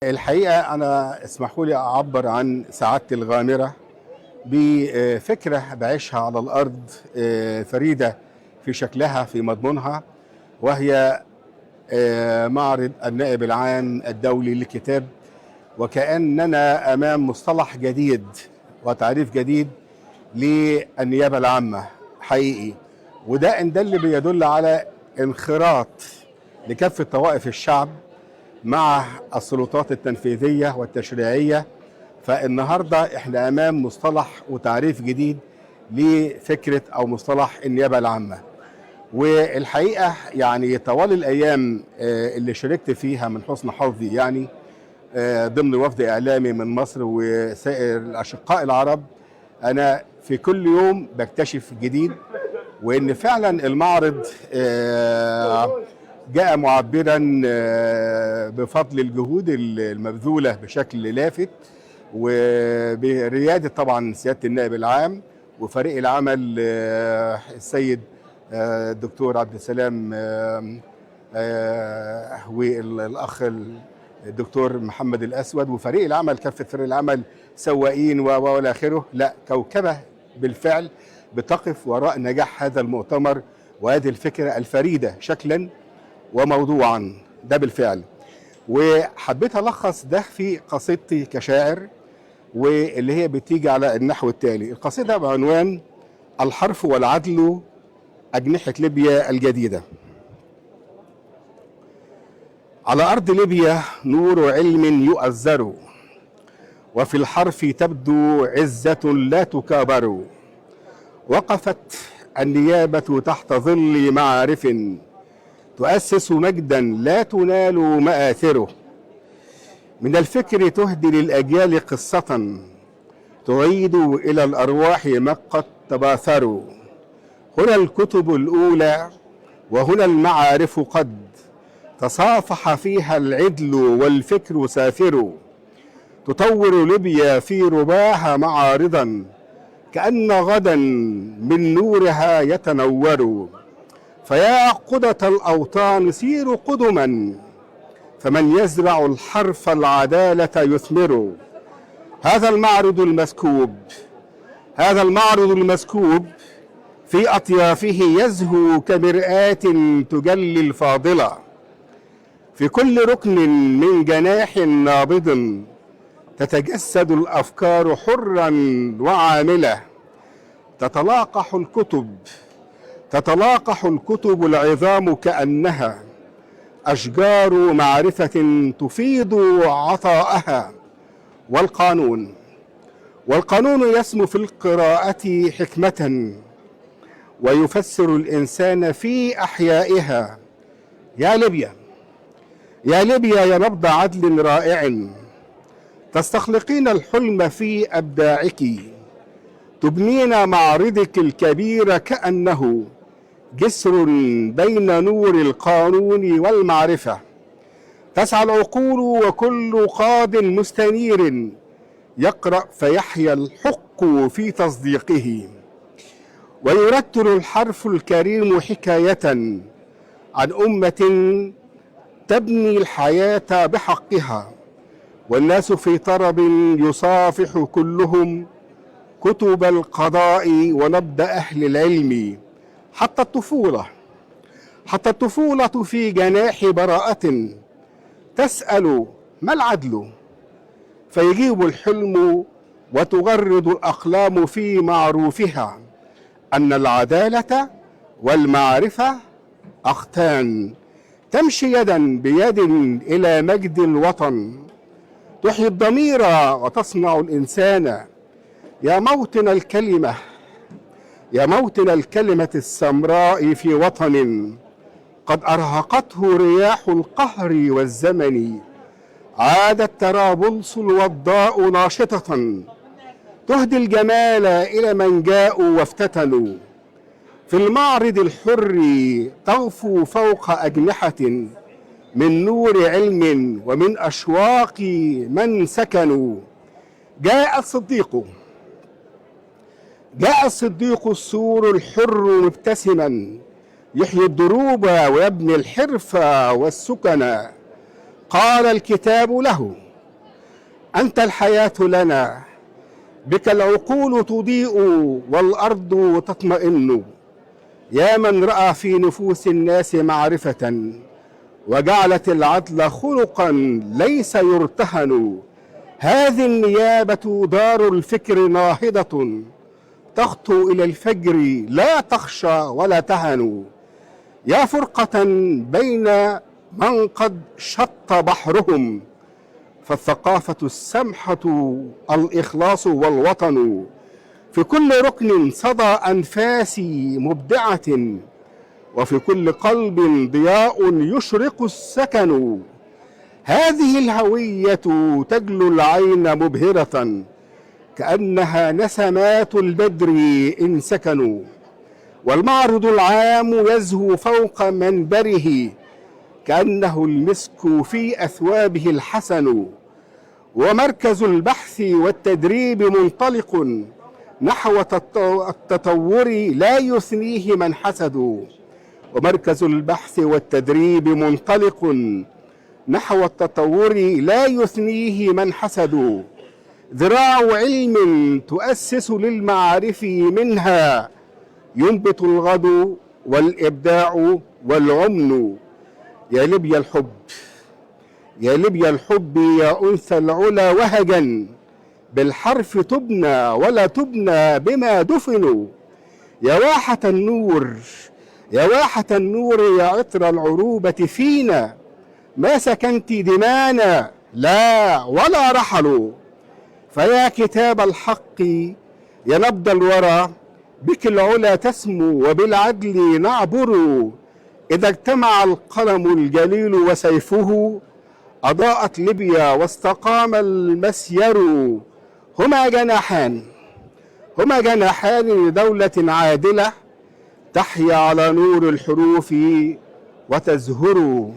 الحقيقة أنا اسمحوا لي أعبر عن سعادتي الغامرة بفكرة بعيشها على الأرض، فريدة في شكلها في مضمونها، وهي معرض النائب العام الدولي للكتاب. وكأننا أمام مصطلح جديد وتعريف جديد للنيابة العامة حقيقي، وده إن ده اللي بيدل على انخراط لكافة طوائف الشعب مع السلطات التنفيذية والتشريعية. فالنهاردة احنا امام مصطلح وتعريف جديد لفكرة او مصطلح النيابة العامة. والحقيقة يعني طوال الايام اللي شاركت فيها من حسن حظي يعني ضمن وفد اعلامي من مصر وسائر الاشقاء العرب، انا في كل يوم بكتشف جديد، وان فعلا المعرض جاء معبرا بفضل الجهود المبذولة بشكل لافت، وبريادة طبعا سيادة النائب العام وفريق العمل السيد الدكتور عبد السلام والأخ الدكتور محمد الأسود وفريق العمل، كافة فريق العمل، سواقين والى آخره. لا، كوكبة بالفعل بتقف وراء نجاح هذا المؤتمر وهذه الفكرة الفريدة شكلا وموضوعا، ده بالفعل. وحبيت ألخص ده في قصيدتي كشاعر، واللي هي بتيجي على النحو التالي. القصيدة بعنوان الحرف والعدل أجنحة ليبيا الجديدة. على أرض ليبيا نور علم يؤزر، وفي الحرف تبدو عزة لا تكابر. وقفت النيابة تحت ظل معارف تؤسس مجدا لا تنال مآثره. من الفكر تهدي للأجيال قصة تعيد إلى الأرواح ما قد تباثروا. هنا الكتب الأولى وهنا المعارف قد تصافح فيها العدل والفكر سافر. تطور ليبيا في رباها معارضا كأن غدا من نورها يتنور. فيا قدة الأوطان سيروا قدما، فمن يزرع الحرف العدالة يثمر. هذا المعرض المسكوب في أطيافه يزهو كمرآة تجلي الفاضلة. في كل ركن من جناح نابض تتجسد الأفكار حرا وعاملة. تتلاقح الكتب العظام كأنها أشجار معرفة تفيض عطاءها. والقانون يسمو في القراءة حكمة ويفسر الإنسان في أحيائها. يا ليبيا يا نبض عدل رائع، تستخلقين الحلم في أبداعك. تبنين معرضك الكبير كأنه جسر بين نور القانون والمعرفة. تسعى العقول وكل قاض مستنير يقرأ فيحيا الحق في تصديقه. ويرتل الحرف الكريم حكاية عن أمة تبني الحياة بحقها. والناس في طرب يصافح كلهم كتب القضاء ونبض أهل العلم. حتى الطفولة في جناح براءة تسأل ما العدل، فيجيب الحلم وتغرد الأقلام في معروفها أن العدالة والمعرفة أختان تمشي يدا بيد إلى مجد الوطن. تحيي الضمير وتصنع الإنسان. يا موطن الكلمة السمراء في وطن قد أرهقته رياح القهر والزمن. عادت طرابلس الوضاء ناشطة تهدي الجمال إلى من جاءوا وافتتنوا. في المعرض الحر تغفو فوق أجنحة من نور علم ومن أشواق من سكنوا. جاء الصديق السور الحر مبتسما يحيي الدروب ويبني الحرف والسكن. قال الكتاب له أنت الحياة لنا، بك العقول تضيء والأرض تطمئن. يا من رأى في نفوس الناس معرفة وجعلت العدل خلقا ليس يرتهن. هذه النيابة دار الفكر ناهضة، تخطو إلى الفجر لا تخشى ولا تهن. يا فرقة بين من قد شط بحرهم، فالثقافة السمحة الإخلاص والوطن. في كل ركن صدى أنفاسي مبدعة، وفي كل قلب ضياء يشرق السكن. هذه الهوية تجلو العين مبهرة، كأنها نسمات البدر إن سكنوا. والمعرض العام يزهو فوق منبره، كأنه المسك في أثوابه الحسن. ومركز البحث والتدريب منطلق نحو التطور لا يثنيه من حسدوا. ومركز البحث والتدريب منطلق نحو التطور لا يثنيه من حسدوا. ذراع علم تؤسس للمعارف، منها ينبت الغد والإبداع والعمن. يا ليبيا الحب، يا ليبيا الحب، يا أنثى العلا وهجا، بالحرف تبنى ولا تبنى بما دفنوا. يا واحة النور، يا واحة النور، يا عطر العروبة فينا، ما سكنت دمانا لا ولا رحلوا. فيا كتاب الحق، يا نبض الورى، بك العلا تسمو وبالعدل نعبر. إذا اجتمع القلم الجليل وسيفه، أضاءت ليبيا واستقام المسير. هما جناحان، هما جناحان لدولة عادلة، تحيا على نور الحروف وتزهر.